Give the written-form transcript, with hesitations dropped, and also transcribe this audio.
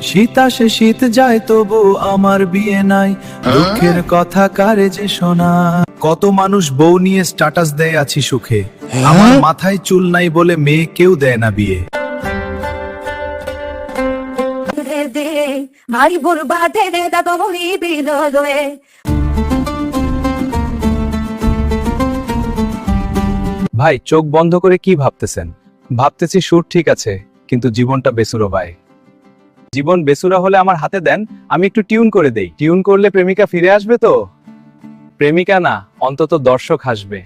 শীত আসে শীত যায় তবু আমার বিয়ে নাই, দুঃখের কথা কারে যে শোনা। কত মানুষ বউ নিয়ে স্ট্যাটাস দেয় আছি সুখে, আমার মাথায় চুল নাই বলে মেয়ে কেউ দেয় না বিয়ে। ভাই বরবাদে রে দাদা বলি বিলয়ে। ভাই চোখ বন্ধ করে কি ভাবতেছেন? ভাবতেছি সুর ঠিক আছে, কিন্তু জীবনটা বেসুরো ভাই। জীবন বেসুরা হলে আমার হাতে দেন, আমি একটু টিউন করে দেই। টিউন করলে প্রেমিকা ফিরে আসবে তো? প্রেমিকা না, অন্তত দর্শক হাসবে।